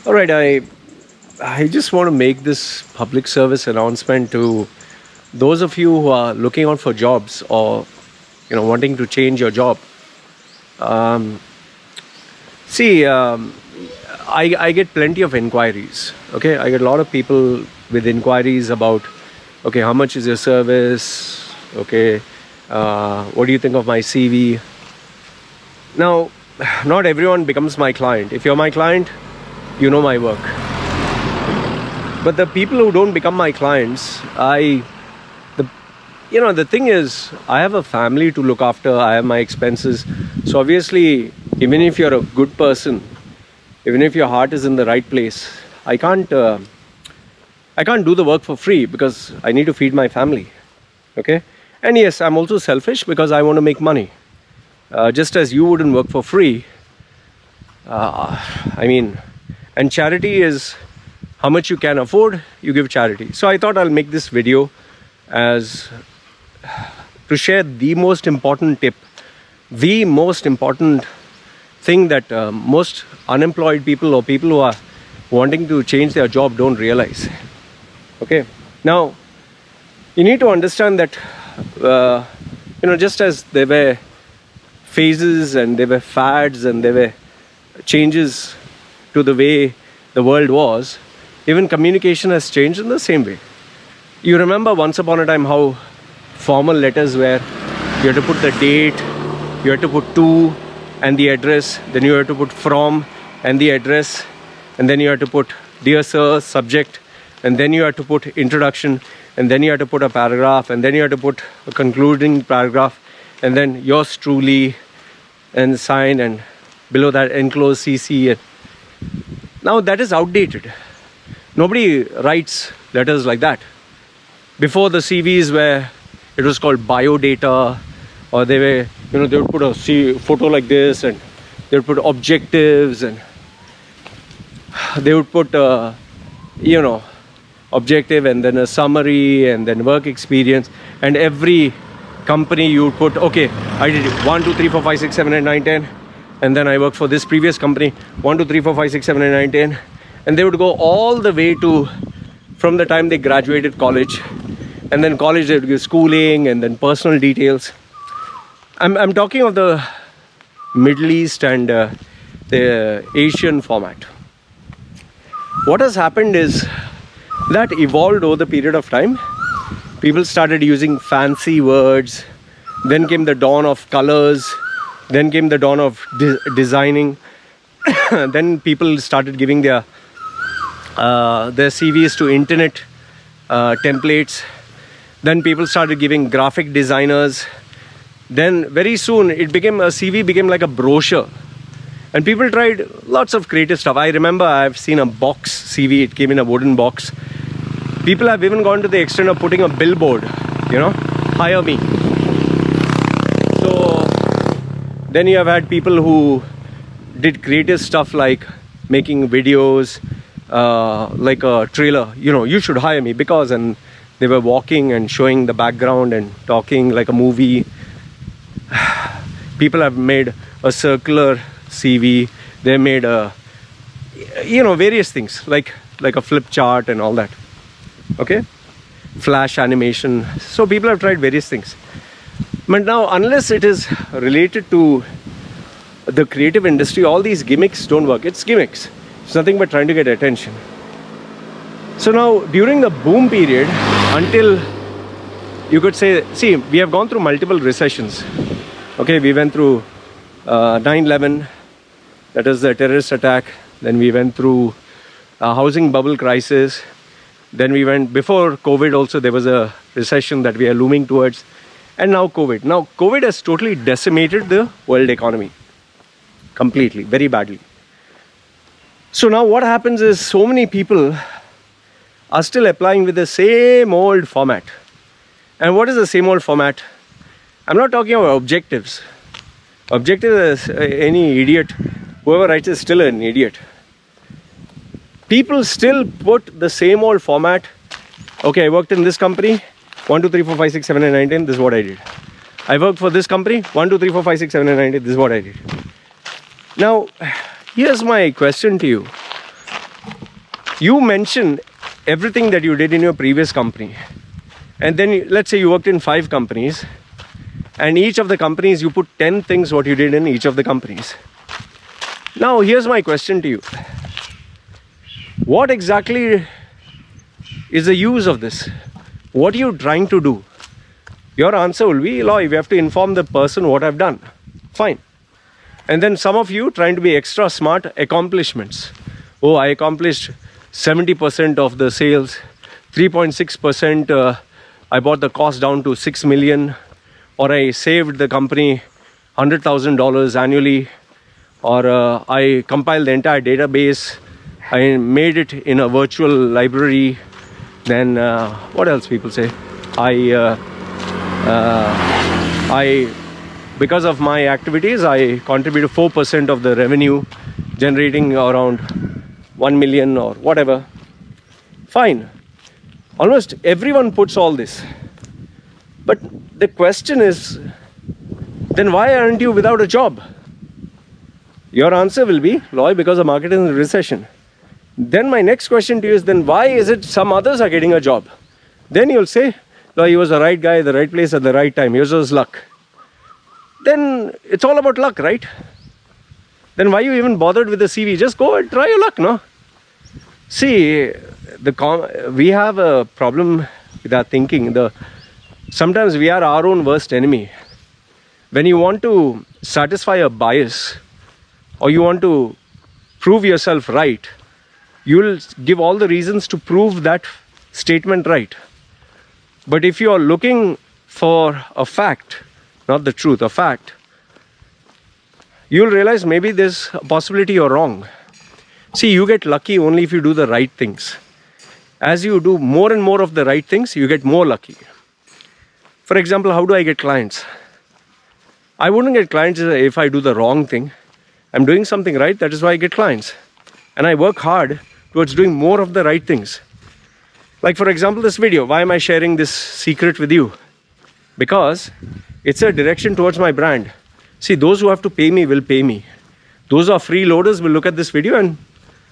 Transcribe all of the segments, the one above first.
All right, I just want to make this public service announcement to those of you who are looking out for jobs or wanting to change your job. Um, See, I get plenty of inquiries. Okay, I get a lot of people with inquiries about, okay, how much is your service? Okay, what do you think of my CV? Now, not everyone becomes my client. If you're my client, you know my work. But the people who don't become my clients, the thing is, I have a family to look after. I have my expenses. So obviously, even if you're a good person, even if your heart is in the right place, I can't do the work for free because I need to feed my family. Okay, and yes, I'm also selfish because I want to make money. Just as you wouldn't work for free. I mean, and charity is how much you can afford, you give charity. So I thought I'll make this video as to share the most important tip, the most important thing that most unemployed people or people who are wanting to change their job don't realize. Okay, now you need to understand that just as there were phases and there were fads and there were changes to the way the world was, even communication has changed in the same way. You remember once upon a time how formal letters were. You had to put the date, you had to put to and the address, then you had to put from and the address, and then you had to put dear sir, subject, and then you had to put introduction, and then you had to put a paragraph, and then you had to put a concluding paragraph, and then yours truly, and sign, and below that enclose CC. And now that is outdated. Nobody writes letters like that. Before, the CVs were, it was called biodata, or they were, they would put a photo like this, and they would put objectives, and they would put objective, and then a summary, and then work experience. And every company you would put, okay, I did 1 2 3 4 5 6 7 8 9 10, and then I worked for this previous company 1 2 3 4 5 6 7 8 9 10, and they would go all the way to from the time they graduated college, and then college they would give schooling and then personal details. I'm talking of the Middle East and the Asian format. What has happened is that evolved over the period of time. People started using fancy words. Then came the dawn of colors. Then came the dawn of designing. Then people started giving their CVs to internet templates. Then people started giving graphic designers. Then very soon a CV became like a brochure. And people tried lots of creative stuff. I remember I've seen a box CV. It came in a wooden box. People have even gone to the extent of putting a billboard, hire me. So then you have had people who did creative stuff like making videos, like a trailer, you should hire me because, and they were walking and showing the background and talking like a movie. People have made a circular CV. They made various things like a flip chart and all that. Okay, flash animation. So people have tried various things. But now, unless it is related to the creative industry, all these gimmicks don't work. It's gimmicks. It's nothing but trying to get attention. So now, during the boom period, until you could say, see, we have gone through multiple recessions. Okay, we went through 9/11, that is the terrorist attack. Then we went through a housing bubble crisis. Then we went, before COVID also, there was a recession that we are looming towards. And now COVID. Now COVID has totally decimated the world economy. Completely, very badly. So now what happens is so many people are still applying with the same old format. And what is the same old format? I'm not talking about objectives. Objectives is any idiot. Whoever writes is still an idiot. People still put the same old format. Okay, I worked in this company. 1 2 3 4 5 6 7 8 9 10. This is what I did. I worked for this company. 1 2 3 4 5 6 7 8 9 10. This is what I did. Now, here's my question to you. You mention everything that you did in your previous company, and then let's say you worked in 5 companies, and each of the companies you put 10 things what you did in each of the companies. Now here's my question to you. What exactly is the use of this? What are you trying to do? Your answer will be, Loy, we have to inform the person what I've done. Fine. And then some of you trying to be extra smart, accomplishments. Oh, I accomplished 70% of the sales, 3.6%, I brought the cost down to 6 million, or I saved the company $100,000 annually, or I compiled the entire database, I made it in a virtual library. Then what else people say? Because of my activities, I contributed 4% of the revenue, generating around 1 million or whatever. Fine. Almost everyone puts all this. But the question is, then why aren't you without a job? Your answer will be, Loy, because the market is in a recession. Then my next question to you is, then why is it some others are getting a job? Then you'll say, Loy, he was the right guy, the right place at the right time. Here's his luck. Then it's all about luck, right? Then why you even bothered with the CV? Just go and try your luck, no? See, we have a problem with our thinking. Sometimes we are our own worst enemy. When you want to satisfy a bias, or you want to prove yourself right, you will give all the reasons to prove that statement right. But if you are looking for a fact, not the truth, a fact, you'll realize maybe there's a possibility you're wrong. See, you get lucky only if you do the right things. As you do more and more of the right things, you get more lucky. For example, how do I get clients? I wouldn't get clients if I do the wrong thing. I'm doing something right, that is why I get clients. And I work hard towards doing more of the right things. Like for example, this video. Why am I sharing this secret with you? Because it's a direction towards my brand. See, those who have to pay me will pay me. Those who are freeloaders will look at this video, and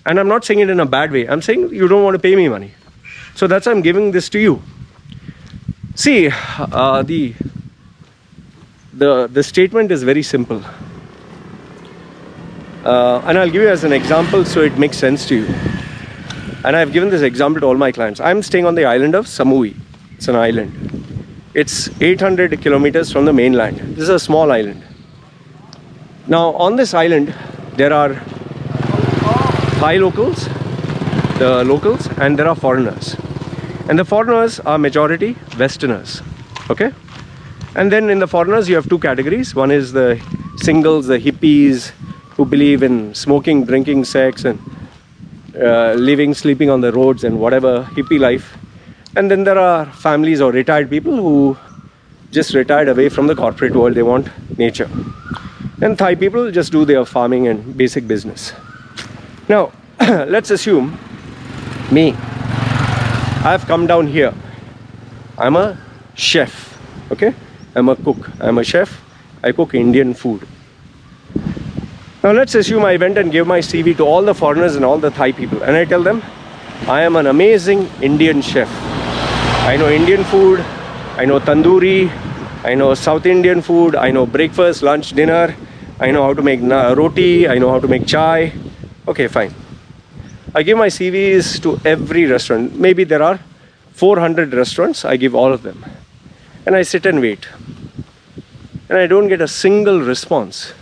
I'm not saying it in a bad way. I'm saying you don't want to pay me money. So that's why I'm giving this to you. See, the statement is very simple. And I'll give you as an example so it makes sense to you. And I've given this example to all my clients. I'm staying on the island of Samui. It's an island. It's 800 kilometers from the mainland. This is a small island. Now on this island, there are Thai locals, and there are foreigners. And the foreigners are majority Westerners. Okay? And then in the foreigners, you have 2 categories. One is the singles, the hippies, who believe in smoking, drinking, sex, and sleeping on the roads and whatever, hippie life. And then there are families or retired people who just retired away from the corporate world. They want nature. And Thai people just do their farming and basic business. Now, let's assume me. I've come down here. I'm a chef. Okay? I'm a cook. I'm a chef. I cook Indian food. Now let's assume I went and gave my CV to all the foreigners and all the Thai people, and I tell them, I am an amazing Indian chef. I know Indian food, I know tandoori, I know South Indian food, I know breakfast, lunch, dinner, I know how to make roti, I know how to make chai. Okay, fine. I give my CVs to every restaurant. Maybe there are 400 restaurants, I give all of them. And I sit and wait. And I don't get a single response.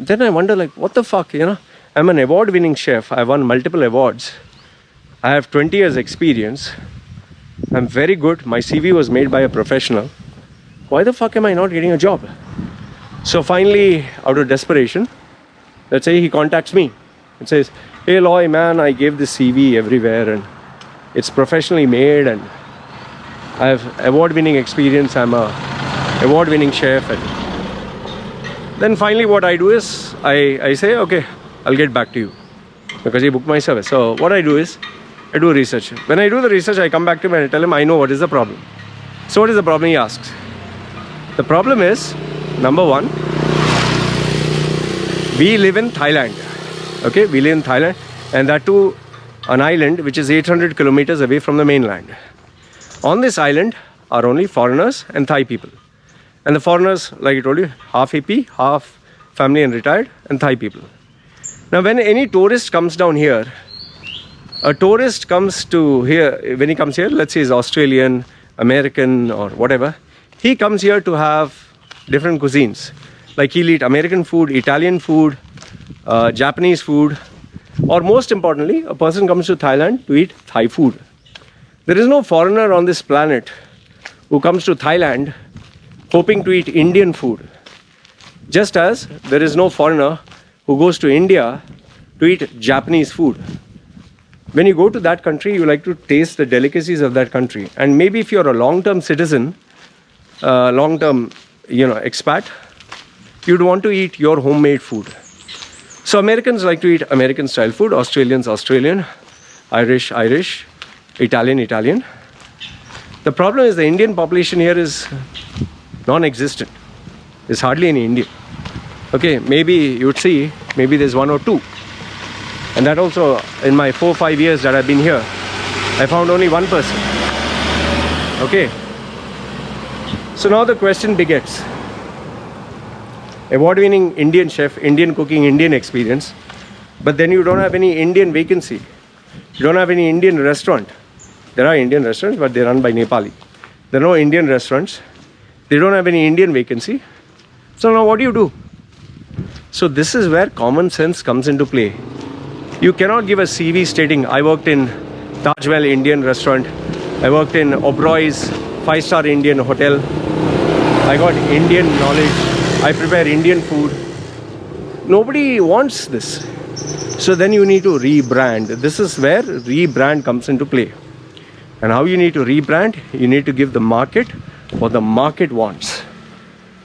Then I wonder, like, what the fuck, you know? I'm an award-winning chef. I've won multiple awards. I have 20 years experience. I'm very good. My CV was made by a professional. Why the fuck am I not getting a job? So finally, out of desperation, let's say he contacts me and says, hey Loy, man, I gave this CV everywhere and it's professionally made and I have award-winning experience. I'm a award-winning chef. And then finally what I do is, I say, okay, I'll get back to you because he booked my service. So what I do is, I do research. When I do the research, I come back to him and I tell him, I know what is the problem. So what is the problem, he asks. The problem is, number one, we live in Thailand. Okay, we live in Thailand, and that too, an island which is 800 kilometers away from the mainland. On this island are only foreigners and Thai people. And the foreigners, like I told you, half AP, half family and retired, and Thai people. Now when any tourist comes down here, a tourist comes to here, when he comes here, let's say he's Australian, American or whatever, he comes here to have different cuisines. Like he'll eat American food, Italian food, Japanese food, or most importantly, a person comes to Thailand to eat Thai food. There is no foreigner on this planet who comes to Thailand hoping to eat Indian food. Just as there is no foreigner who goes to India to eat Japanese food. When you go to that country, you like to taste the delicacies of that country. And maybe if you're a long-term citizen, long-term, expat, you'd want to eat your homemade food. So Americans like to eat American style food, Australians, Australian, Irish, Irish, Italian, Italian. The problem is the Indian population here is non-existent. There's hardly any Indian. Okay, maybe you would see, maybe there's one or two. And that also, in my 4-5 years that I've been here, I found only one person. Okay. So now the question begets. Award-winning Indian chef, Indian cooking, Indian experience, but then you don't have any Indian vacancy. You don't have any Indian restaurant. There are Indian restaurants, but they're run by Nepali. There are no Indian restaurants. They don't have any Indian vacancy. So now what do? So this is where common sense comes into play. You cannot give a CV stating, I worked in Taj Mahal Indian restaurant, I worked in Oberoi's 5-star Indian hotel, I got Indian knowledge, I prepare Indian food. Nobody wants this. So then you need to rebrand. This is where rebrand comes into play. And how you need to rebrand? You need to give the market what the market wants.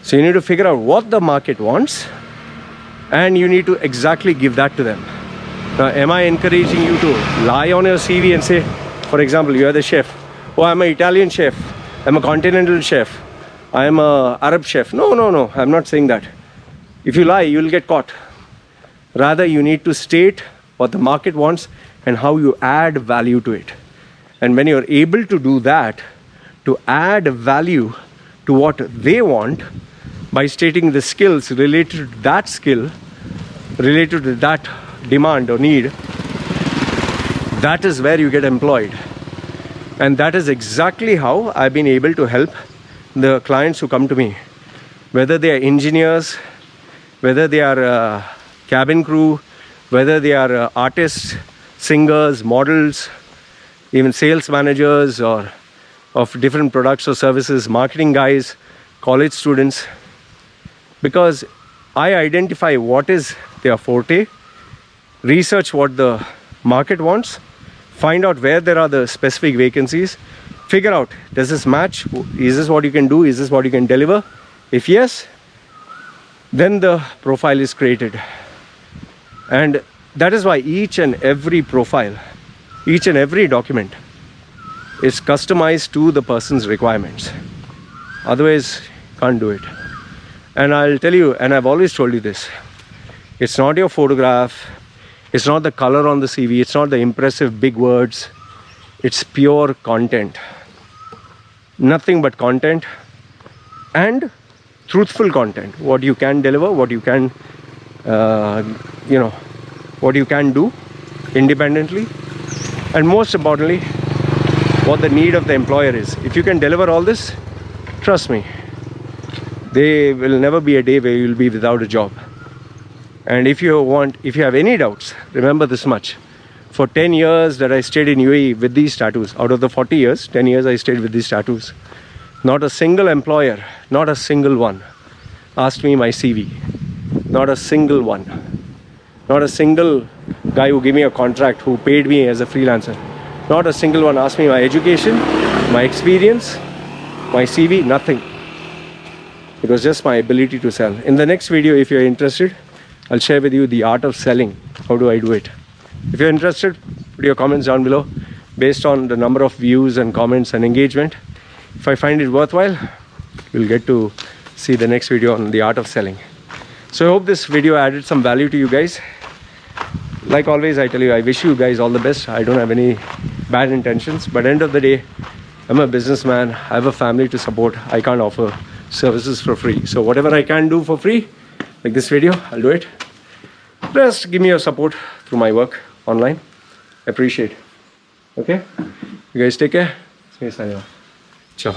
So you need to figure out what the market wants and you need to exactly give that to them. Now, am I encouraging you to lie on your CV and say, for example, you are the chef. Oh, I'm an Italian chef. I'm a continental chef. I'm an Arab chef. No. I'm not saying that. If you lie, you'll get caught. Rather, you need to state what the market wants and how you add value to it. And when you're able to do that, to add value to what they want by stating the skills related to that skill, related to that demand or need, that is where you get employed. And that is exactly how I've been able to help the clients who come to me. Whether they are engineers, whether they are cabin crew, whether they are artists, singers, models, even sales managers or of different products or services, marketing guys, college students. Because I identify what is their forte, research what the market wants, find out where there are the specific vacancies, figure out, does this match? Is this what you can do? Is this what you can deliver? If yes, then the profile is created. And that is why each and every profile, each and every document is customized to the person's requirements. Otherwise, can't do it. And I'll tell you, and I've always told you this, it's not your photograph, it's not the color on the CV, it's not the impressive big words, it's pure content. Nothing but content and truthful content. What you can deliver, what you can, what you can do independently, and most importantly, what the need of the employer is. If you can deliver all this, trust me, there will never be a day where you'll be without a job. And if you have any doubts, remember this much. For 10 years that I stayed in UAE with these tattoos, out of the 40 years, 10 years I stayed with these tattoos. Not a single employer, not a single one, asked me my CV. Not a single one. Not a single guy who gave me a contract, who paid me as a freelancer. Not a single one asked me my education, my experience, my CV, nothing. It was just my ability to sell. In the next video, if you're interested, I'll share with you the art of selling. How do I do it? If you're interested, put your comments down below based on the number of views and comments and engagement. If I find it worthwhile, you'll get to see the next video on the art of selling. So I hope this video added some value to you guys. like always, I tell you, I wish you guys all the best. I don't have any bad intentions, but end of the day, I'm a businessman. I have a family to support. I can't offer services for free. So whatever I can do for free, like this video, I'll do it. Just give me your support through my work online. Appreciate. Okay? You guys take care. See you, Ciao.